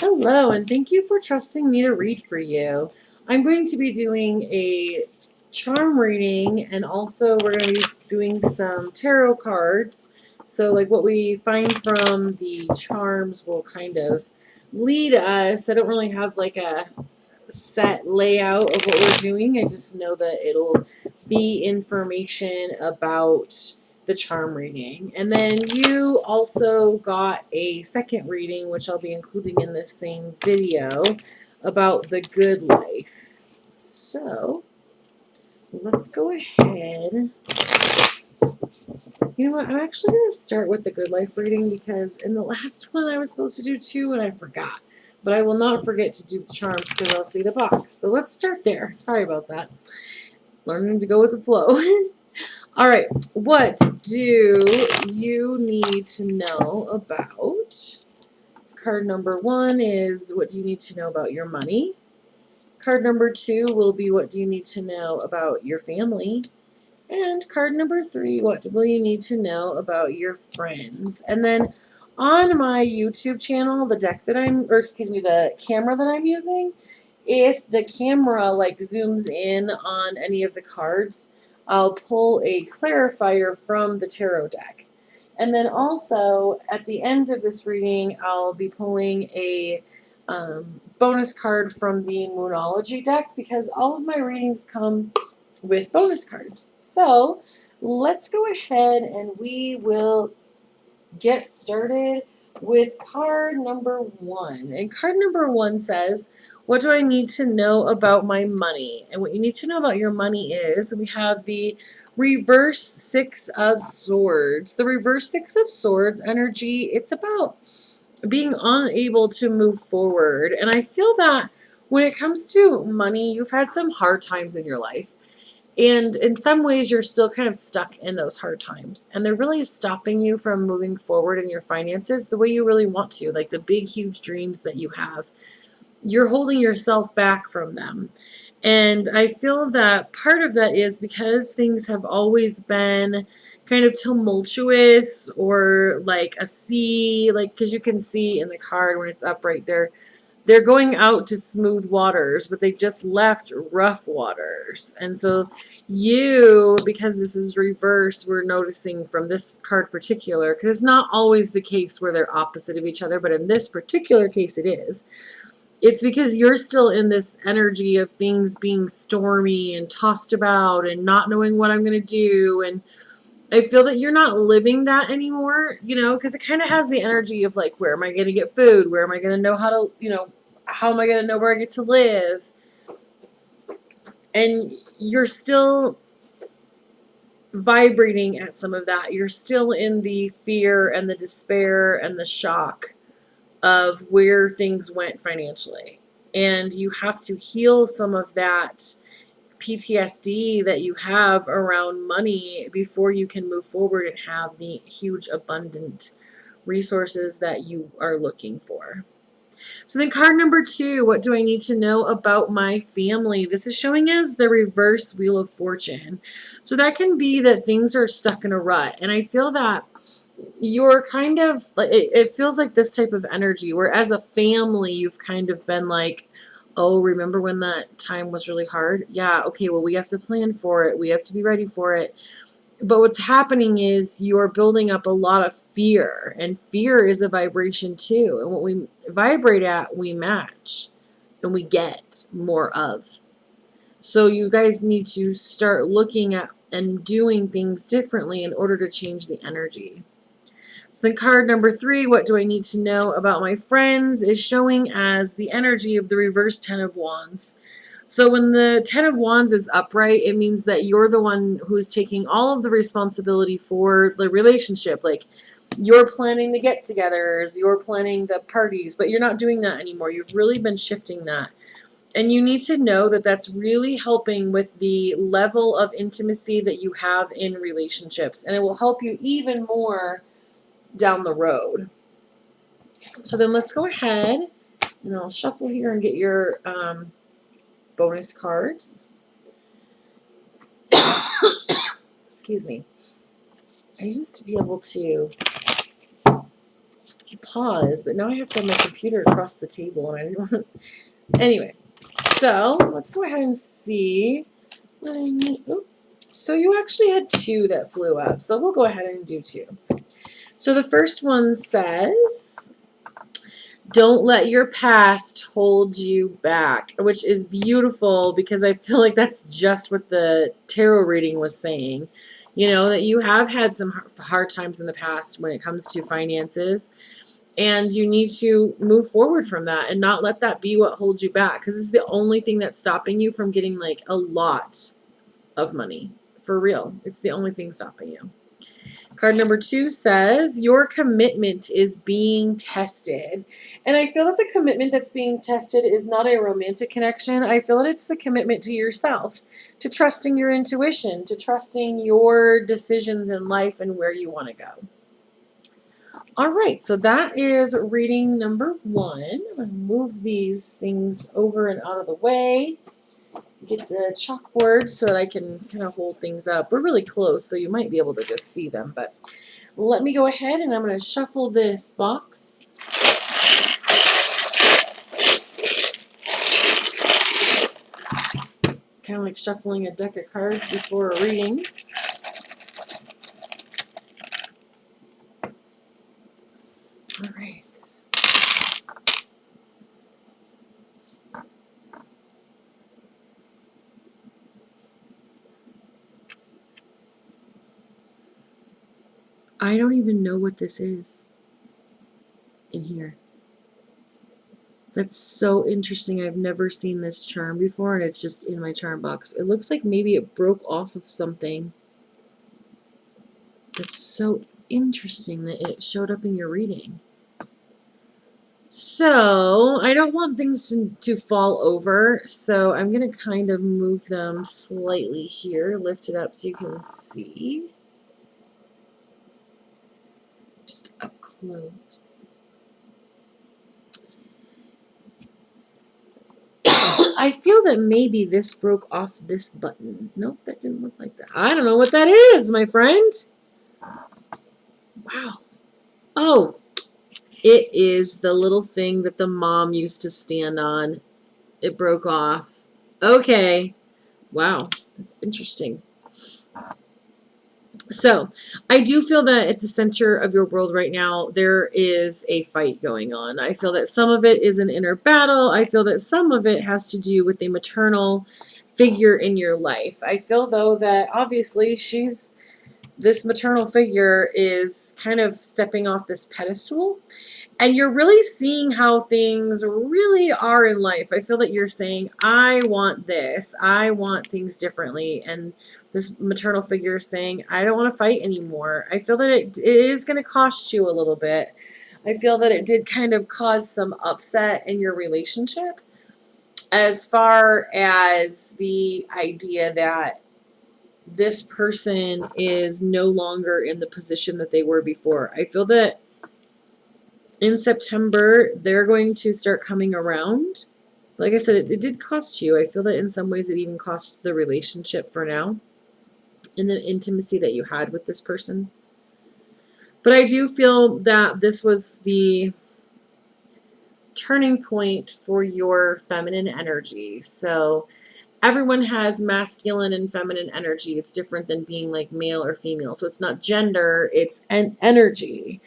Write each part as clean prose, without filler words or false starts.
Hello, and thank you for trusting me to read for you. I'm going to be doing a charm reading, and also we're going to be doing some tarot cards. So, like, what we find from the charms will kind of lead us. I don't really have like a set layout of what we're doing. I just know that it'll be information about the charm reading. And then you also got a second reading, which I'll be including in this same video, about the good life. So let's go ahead. You know what? I'm actually going to start with the good life reading because in the last one I was supposed to do two and I forgot. But I will not forget to do the charms because I'll see the box. So let's start there. Sorry about that. Learning to go with the flow. All right. What do you need to know about? Card number 1 is what do you need to know about your money? Card number 2 will be what do you need to know about your family? And card number 3, what will you need to know about your friends? And then on my YouTube channel, the camera that I'm using, if the camera like zooms in on any of the cards, I'll pull a clarifier from the tarot deck. And then also at the end of this reading, I'll be pulling a bonus card from the Moonology deck because all of my readings come with bonus cards. So let's go ahead and we will get started with card number 1. And card number 1 says, what do I need to know about my money? And what you need to know about your money is we have the reverse 6 of swords. The reverse 6 of swords energy, it's about being unable to move forward. And I feel that when it comes to money, you've had some hard times in your life. And in some ways, you're still kind of stuck in those hard times. And they're really stopping you from moving forward in your finances the way you really want to, like the big, huge dreams that you have. You're holding yourself back from them. And I feel that part of that is because things have always been kind of tumultuous or like a sea, like because you can see in the card when it's up right there, they're going out to smooth waters, but they just left rough waters. And so you, because this is reverse, we're noticing from this card particular, because it's not always the case where they're opposite of each other, but in this particular case it is. It's because you're still in this energy of things being stormy and tossed about and not knowing what I'm going to do. And I feel that you're not living that anymore, because it kind of has the energy of like, where am I going to get food? Where am I going to know how to, how am I going to know where I get to live? And you're still vibrating at some of that. You're still in the fear and the despair and the shock of where things went financially. And you have to heal some of that PTSD that you have around money before you can move forward and have the huge abundant resources that you are looking for. So then card number 2, what do I need to know about my family? This is showing as the reverse Wheel of Fortune. So that can be that things are stuck in a rut. And I feel that you're kind of, it feels like this type of energy where as a family you've kind of been like, oh, remember when that time was really hard? Yeah, okay, well, we have to plan for it. We have to be ready for it. But what's happening is you're building up a lot of fear, and fear is a vibration too. And what we vibrate at, we match, and we get more of. So you guys need to start looking at and doing things differently in order to change the energy. So then card number 3, what do I need to know about my friends, is showing as the energy of the reverse 10 of Wands. So when the 10 of Wands is upright, it means that you're the one who's taking all of the responsibility for the relationship. Like, you're planning the get-togethers, you're planning the parties, but you're not doing that anymore. You've really been shifting that. And you need to know that that's really helping with the level of intimacy that you have in relationships. And it will help you even more down the road. So then let's go ahead and I'll shuffle here and get your bonus cards. Excuse me. I used to be able to pause, but now I have to have my computer across the table, and I didn't want to. Anyway, so let's go ahead and see what I need. Oops. So you actually had 2 that flew up, so we'll go ahead and do 2. So the first one says, don't let your past hold you back, which is beautiful because I feel like that's just what the tarot reading was saying. You know, that you have had some hard times in the past when it comes to finances, and you need to move forward from that and not let that be what holds you back, because it's the only thing that's stopping you from getting like a lot of money. For real. It's the only thing stopping you. Card number 2 says, your commitment is being tested. And I feel that the commitment that's being tested is not a romantic connection. I feel that it's the commitment to yourself, to trusting your intuition, to trusting your decisions in life and where you want to go. All right, so that is reading number 1. I'm going to move these things over and out of the way. Get the chalkboard so that I can kind of hold things up. We're really close, so you might be able to just see them, but let me go ahead and I'm going to shuffle this box. It's kind of like shuffling a deck of cards before a reading. All right. I don't even know what this is in here. That's so interesting. I've never seen this charm before, and it's just in my charm box. It looks like maybe it broke off of something. That's so interesting that it showed up in your reading. So I don't want things to fall over, so I'm going to kind of move them slightly here, lift it up so you can see. Just up close. I feel that maybe this broke off this button. Nope, that didn't look like that. I don't know what that is, my friend. Wow. Oh, it is the little thing that the mom used to stand on. It broke off. Okay. Wow, that's interesting. So, I do feel that at the center of your world right now, there is a fight going on. I feel that some of it is an inner battle. I feel that some of it has to do with a maternal figure in your life. I feel, though, that obviously this maternal figure is kind of stepping off this pedestal. And you're really seeing how things really are in life. I feel that you're saying, I want this. I want things differently. And this maternal figure is saying, I don't want to fight anymore. I feel that it is going to cost you a little bit. I feel that it did kind of cause some upset in your relationship, as far as the idea that this person is no longer in the position that they were before. I feel that in September, they're going to start coming around. Like I said, it did cost you. I feel that in some ways it even cost the relationship for now and the intimacy that you had with this person. But I do feel that this was the turning point for your feminine energy. So everyone has masculine and feminine energy. It's different than being like male or female. So it's not gender, it's an energy.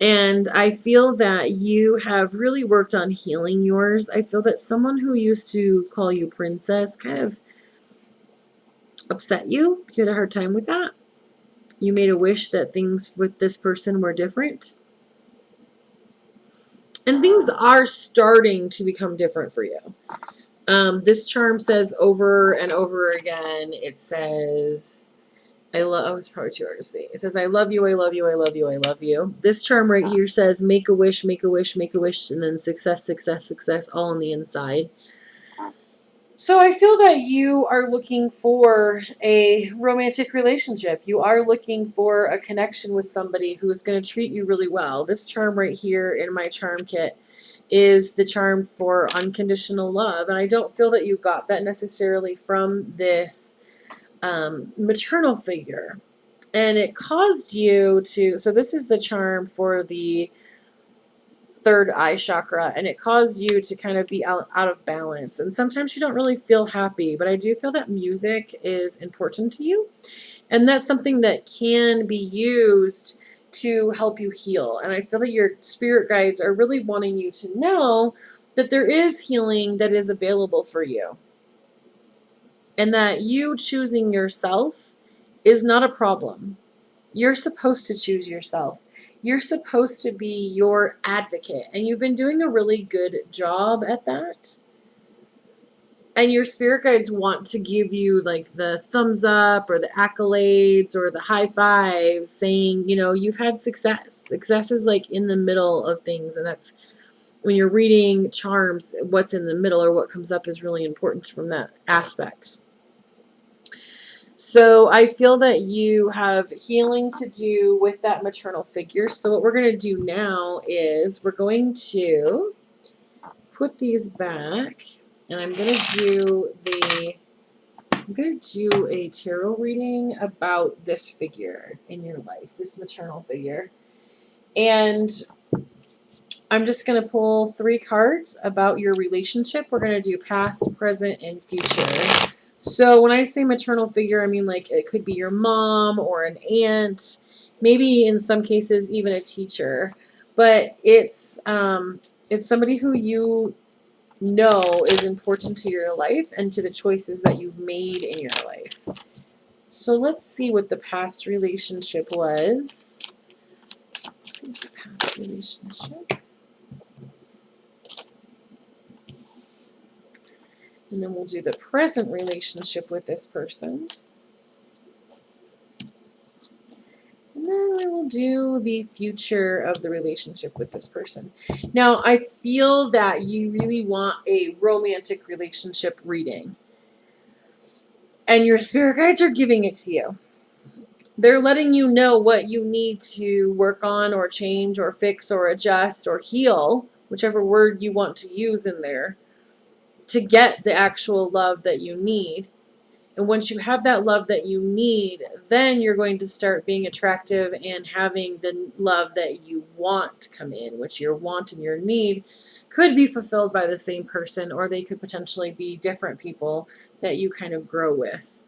And I feel that you have really worked on healing yours. I feel that someone who used to call you princess kind of upset you. You had a hard time with that. You made a wish that things with this person were different. And things are starting to become different for you. This charm says over and over again, it says, oh, it's probably too hard to see. It says, I love you, I love you, I love you, I love you. This charm right here says, make a wish, make a wish, make a wish, and then success, success, success, all on the inside. So I feel that you are looking for a romantic relationship. You are looking for a connection with somebody who is going to treat you really well. This charm right here in my charm kit is the charm for unconditional love. And I don't feel that you got that necessarily from this maternal figure. And it caused you to, so this is the charm for the third eye chakra, and it caused you to kind of be out of balance. And sometimes you don't really feel happy, but I do feel that music is important to you. And that's something that can be used to help you heal. And I feel that your spirit guides are really wanting you to know that there is healing that is available for you. And that you choosing yourself is not a problem. You're supposed to choose yourself. You're supposed to be your advocate. And you've been doing a really good job at that. And your spirit guides want to give you like the thumbs up or the accolades or the high fives saying, you know, you've had success. Success is like in the middle of things. And that's when you're reading charms, what's in the middle or what comes up is really important from that aspect. So I feel that you have healing to do with that maternal figure. So what we're going to do now is we're going to put these back. And I'm going to do a tarot reading about this figure in your life, this maternal figure. And I'm just going to pull 3 cards about your relationship. We're going to do past, present, and future. So when I say maternal figure, I mean like it could be your mom or an aunt, maybe in some cases even a teacher. But it's somebody who you know is important to your life and to the choices that you've made in your life. So let's see what the past relationship was. What is the past relationship? And then we'll do the present relationship with this person. And then we will do the future of the relationship with this person. Now, I feel that you really want a romantic relationship reading. And your spirit guides are giving it to you. They're letting you know what you need to work on or change or fix or adjust or heal, whichever word you want to use in there, to get the actual love that you need. And once you have that love that you need, then you're going to start being attractive and having the love that you want to come in, which your want and your need could be fulfilled by the same person, or they could potentially be different people that you kind of grow with.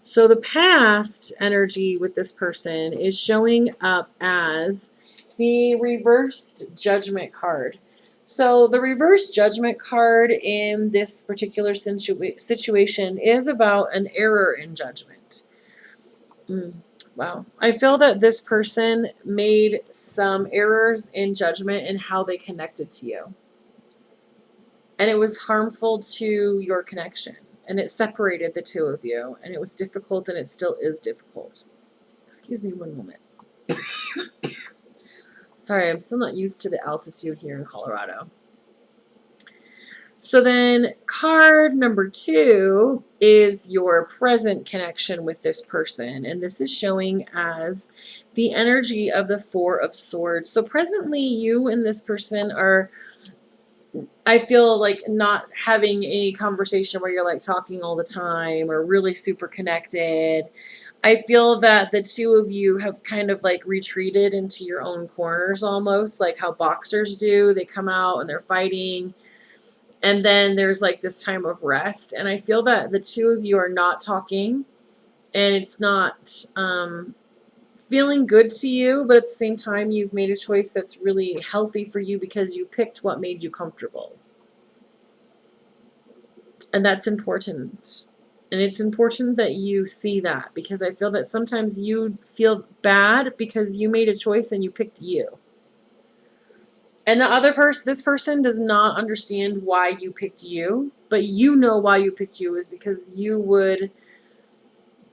So the past energy with this person is showing up as the reversed judgment card. So the reverse judgment card in this particular situation is about an error in judgment. Wow. I feel that this person made some errors in judgment in how they connected to you. And it was harmful to your connection. And it separated the two of you. And it was difficult, and it still is difficult. Excuse me one moment. Sorry, I'm still not used to the altitude here in Colorado. So then card number 2 is your present connection with this person. And this is showing as the energy of the 4 of Swords. So presently you and this person are, I feel like, not having a conversation where you're like talking all the time or really super connected. I feel that the two of you have kind of like retreated into your own corners almost, like how boxers do. They come out and they're fighting, and then there's like this time of rest. And I feel that the two of you are not talking, and it's not feeling good to you, but at the same time you've made a choice that's really healthy for you because you picked what made you comfortable. And that's important. And it's important that you see that, because I feel that sometimes you feel bad because you made a choice and you picked you. And the other person, this person does not understand why you picked you, but you know why you picked you is because you would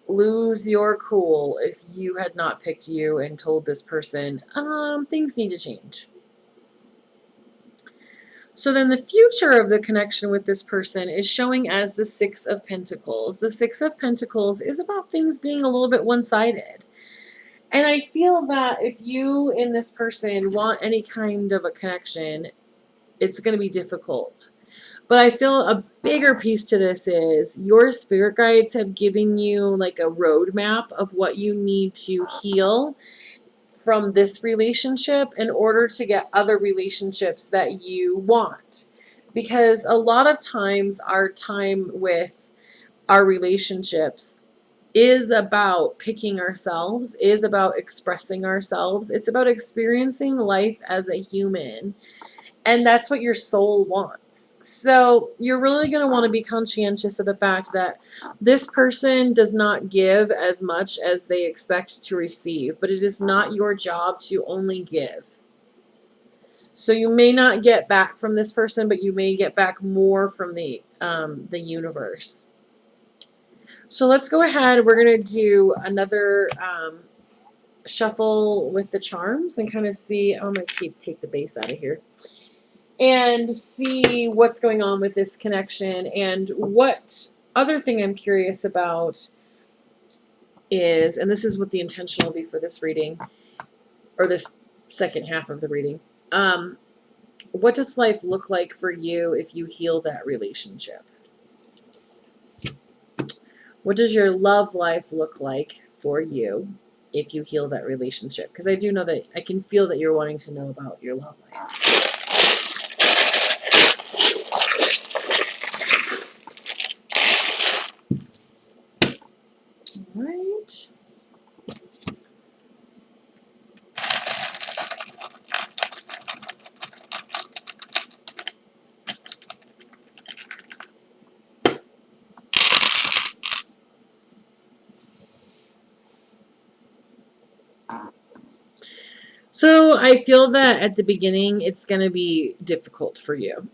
lose your cool if you had not picked you and told this person, things need to change. So then the future of the connection with this person is showing as the 6 of Pentacles. The 6 of Pentacles is about things being a little bit one-sided. And I feel that if you and this person want any kind of a connection, it's going to be difficult. But I feel a bigger piece to this is your spirit guides have given you like a roadmap of what you need to heal from this relationship in order to get other relationships that you want. Because a lot of times our time with our relationships is about picking ourselves, is about expressing ourselves. It's about experiencing life as a human. And that's what your soul wants. So you're really going to want to be conscientious of the fact that this person does not give as much as they expect to receive, but it is not your job to only give. So you may not get back from this person, but you may get back more from the universe. So let's go ahead. We're going to do another shuffle with the charms and kind of see. I'm going to take the base out of here and see what's going on with this connection. And what other thing I'm curious about is, and this is what the intention will be for this reading, or this second half of the reading. What does life look like for you if you heal that relationship? What does your love life look like for you if you heal that relationship? Because I do know that I can feel that you're wanting to know about your love life. All right. So I feel that at the beginning it's going to be difficult for you.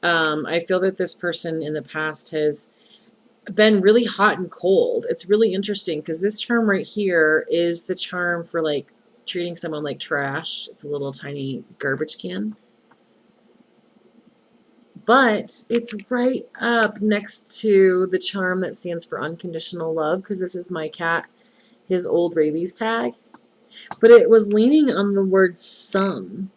I feel that this person in the past has been really hot and cold. It's really interesting because this charm right here is the charm for like treating someone like trash. It's a little tiny garbage can. But it's right up next to the charm that stands for unconditional love, because this is my cat, his old rabies tag. But it was leaning on the word some.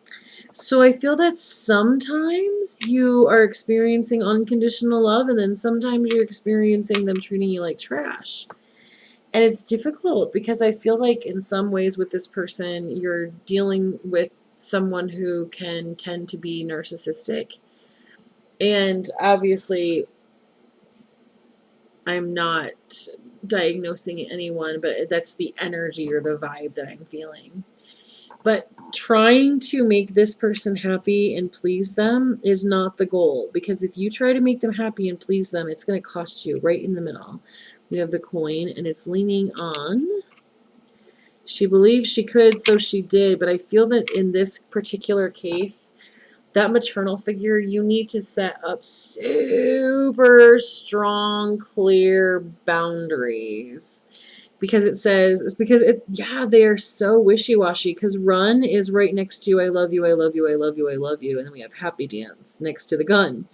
So I feel that sometimes you are experiencing unconditional love, and then sometimes you're experiencing them treating you like trash. And it's difficult because I feel like in some ways with this person, you're dealing with someone who can tend to be narcissistic. And obviously, I'm not diagnosing anyone, but that's the energy or the vibe that I'm feeling. But trying to make this person happy and please them is not the goal, because if you try to make them happy and please them, it's going to cost you right in the middle. We have the coin, and it's leaning on. She believed she could, so she did. But I feel that in this particular case, that maternal figure, you need to set up super strong, clear boundaries. Because it says, they are so wishy-washy. Because run is right next to I love you, I love you, I love you, I love you. And then we have happy dance next to the gun.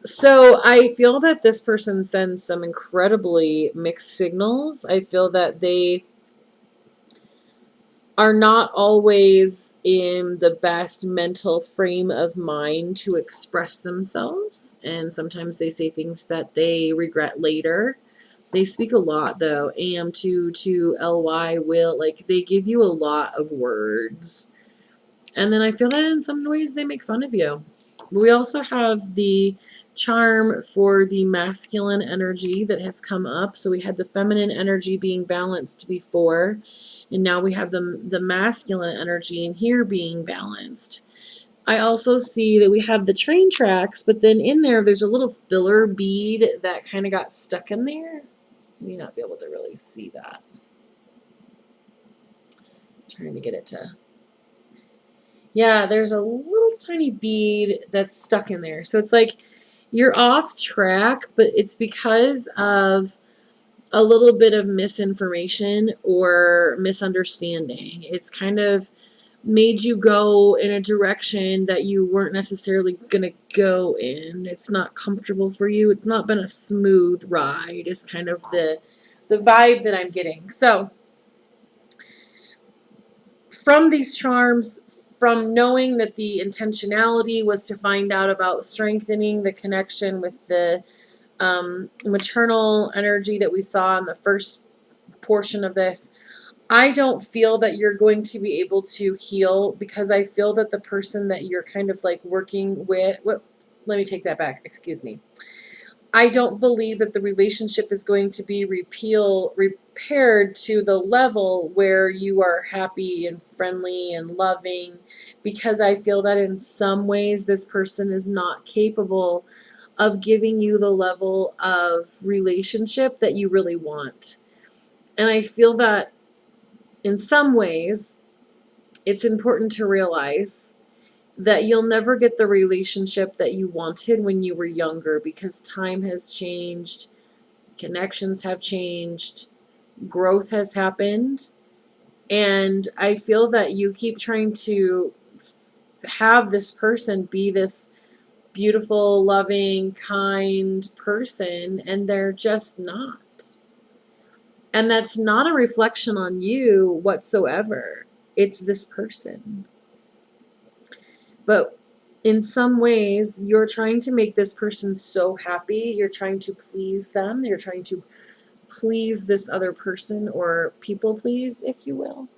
So I feel that this person sends some incredibly mixed signals. I feel that they are not always in the best mental frame of mind to express themselves. And sometimes they say things that they regret later. They speak a lot, though. Am to ly will, like, they give you a lot of words. And then I feel that in some ways they make fun of you. But we also have the charm for the masculine energy that has come up. So we had the feminine energy being balanced before, and now we have the masculine energy in here being balanced. I also see that we have the train tracks, but then in there's a little filler bead that kind of got stuck in there. You may not be able to really see that. I'm trying to get it to... Yeah, there's a little tiny bead that's stuck in there. So it's like you're off track, but it's because of a little bit of misinformation or misunderstanding. It's kind of made you go in a direction that you weren't necessarily going to go in. It's not comfortable for you. It's not been a smooth ride. It's kind of the vibe that I'm getting. So from these charms, from knowing that the intentionality was to find out about strengthening the connection with the maternal energy that we saw in the first portion of this, I don't feel that you're going to be able to heal, because I feel that the person that you're kind of like working with, well, let me take that back. Excuse me. I don't believe that the relationship is going to be repaired to the level where you are happy and friendly and loving, because I feel that in some ways this person is not capable of giving you the level of relationship that you really want. And I feel that in some ways it's important to realize that you'll never get the relationship that you wanted when you were younger, because time has changed, connections have changed, growth has happened, and I feel that you keep trying to have this person be this beautiful, loving, kind person, and they're just not. And that's not a reflection on you whatsoever. It's this person. But in some ways, you're trying to make this person so happy. You're trying to please them. You're trying to please this other person, or people please, if you will.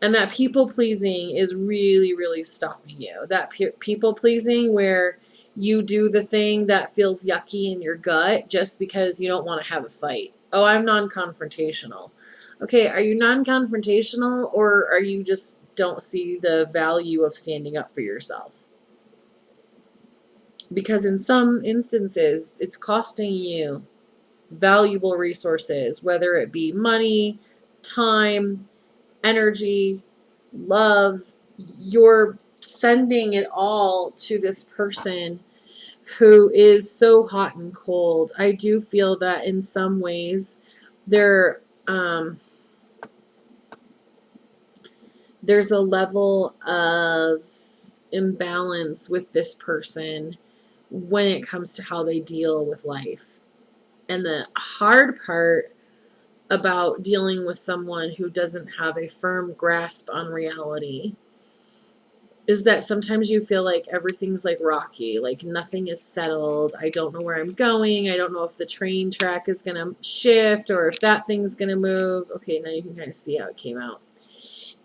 And that people pleasing is really, really stopping you. That people pleasing where you do the thing that feels yucky in your gut just because you don't want to have a fight. Oh, I'm non-confrontational. Okay, are you non-confrontational, or are you just don't see the value of standing up for yourself? Because in some instances, it's costing you valuable resources, whether it be money, time, energy, love. You're sending it all to this person who is so hot and cold. I do feel that in some ways there there's a level of imbalance with this person when it comes to how they deal with life. And the hard part about dealing with someone who doesn't have a firm grasp on reality is that sometimes you feel like everything's like rocky, like nothing is settled. I don't know where I'm going. I don't know if the train track is going to shift or if that thing's going to move. Okay, now you can kind of see how it came out.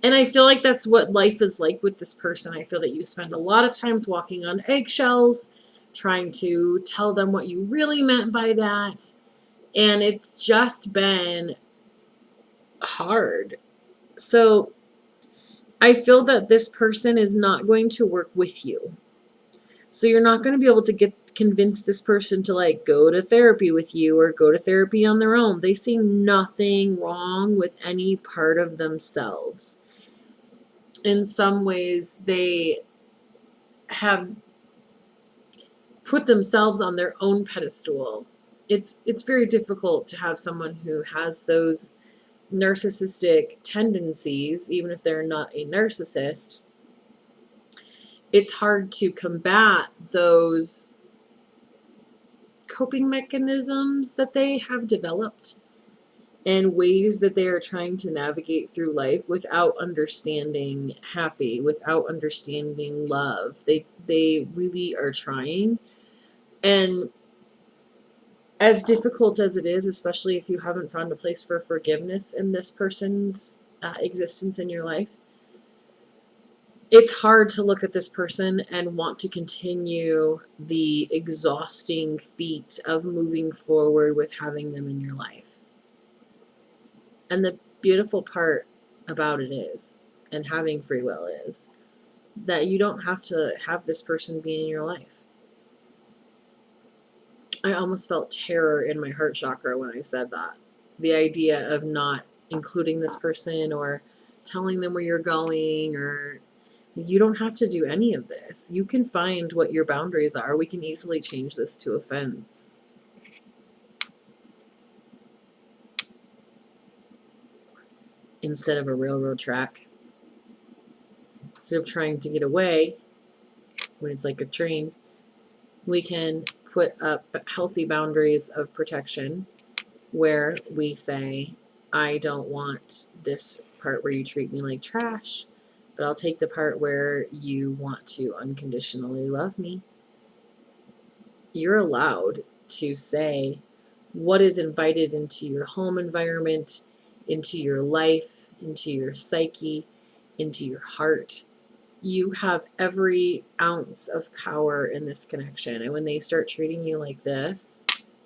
And I feel like that's what life is like with this person. I feel that you spend a lot of times walking on eggshells, trying to tell them what you really meant by that. And it's just been hard. So I feel that this person is not going to work with you. So you're not going to be able to convince this person to like go to therapy with you or go to therapy on their own. They see nothing wrong with any part of themselves. In some ways, they have put themselves on their own pedestal. It's very difficult to have someone who has those narcissistic tendencies, even if they're not a narcissist. It's hard to combat those coping mechanisms that they have developed and ways that they are trying to navigate through life without understanding happy, without understanding love. They really are trying. And as difficult as it is, especially if you haven't found a place for forgiveness in this person's existence in your life, it's hard to look at this person and want to continue the exhausting feat of moving forward with having them in your life. And the beautiful part about it is, and having free will is, that you don't have to have this person be in your life. I almost felt terror in my heart chakra when I said that. The idea of not including this person or telling them where you're going, or you don't have to do any of this. You can find what your boundaries are. We can easily change this to a fence. Instead of a railroad track. Instead of trying to get away when it's like a train, we can put up healthy boundaries of protection where we say, I don't want this part where you treat me like trash, but I'll take the part where you want to unconditionally love me. You're allowed to say what is invited into your home environment into your life, into your psyche, into your heart. You have every ounce of power in this connection. And when they start treating you like this,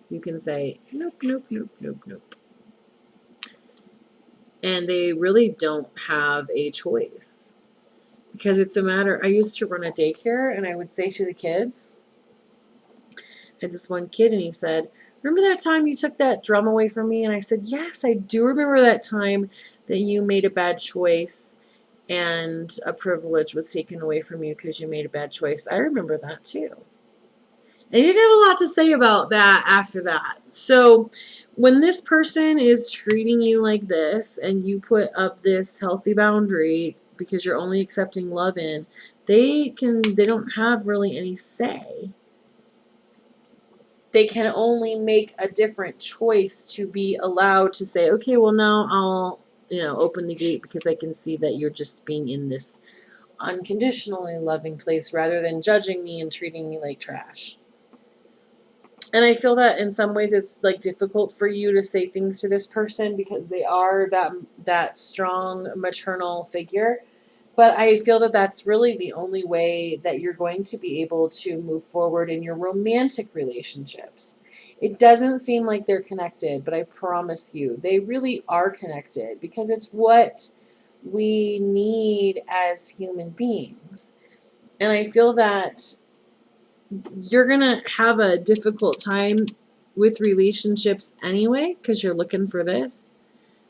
you can say, nope, nope, nope, nope, nope. And they really don't have a choice. Because it's a matter, I used to run a daycare, and I would say to the kids, I had this one kid, and he said, remember that time you took that drum away from me? And I said, yes, I do remember that time that you made a bad choice and a privilege was taken away from you because you made a bad choice. I remember that too. And he didn't have a lot to say about that after that. So when this person is treating you like this and you put up this healthy boundary because you're only accepting love in, they don't have really any say. They can only make a different choice to be allowed to say, okay, well, now I'll, open the gate because I can see that you're just being in this unconditionally loving place rather than judging me and treating me like trash. And I feel that in some ways it's like difficult for you to say things to this person because they are that strong maternal figure. But I feel that that's really the only way that you're going to be able to move forward in your romantic relationships. It doesn't seem like they're connected, but I promise you, they really are connected because it's what we need as human beings. And I feel that you're going to have a difficult time with relationships anyway because you're looking for this.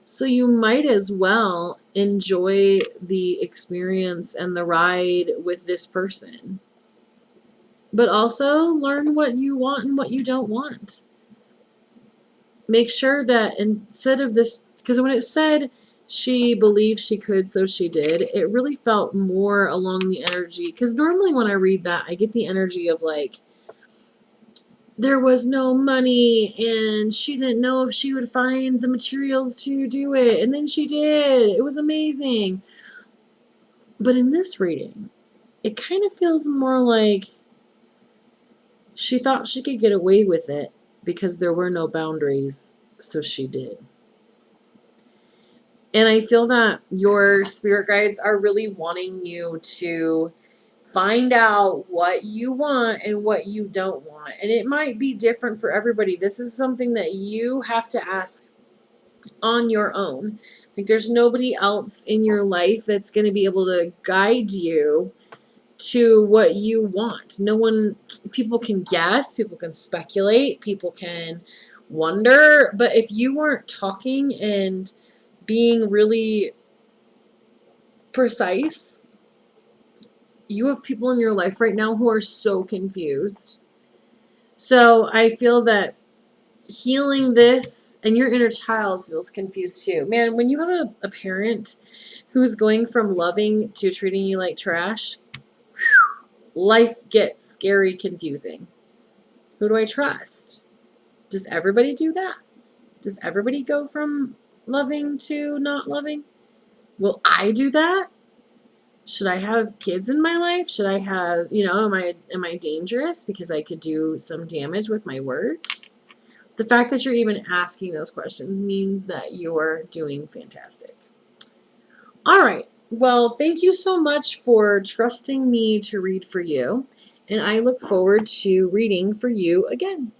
So you might as well enjoy the experience and the ride with this person. But also learn what you want and what you don't want. Make sure that instead of this, because when it said she believed she could, so she did, it really felt more along the energy. Because normally when I read that, I get the energy of like, there was no money and she didn't know if she would find the materials to do it. And then she did. It was amazing. But in this reading, it kind of feels more like she thought she could get away with it because there were no boundaries, so she did. And I feel that your spirit guides are really wanting you to find out what you want and what you don't want. And it might be different for everybody. This is something that you have to ask on your own. Like there's nobody else in your life that's going to be able to guide you to what you want. No one, people can guess, people can speculate, people can wonder, but if you weren't talking and being really precise, you have people in your life right now who are so confused. So I feel that healing this, and your inner child feels confused too. Man, when you have a parent who's going from loving to treating you like trash, life gets scary confusing. Who do I trust? Does everybody do that? Does everybody go from loving to not loving? Will I do that? Should I have kids in my life? Should I have, am I dangerous because I could do some damage with my words? The fact that you're even asking those questions means that you're doing fantastic. All right. Well, thank you so much for trusting me to read for you, and I look forward to reading for you again.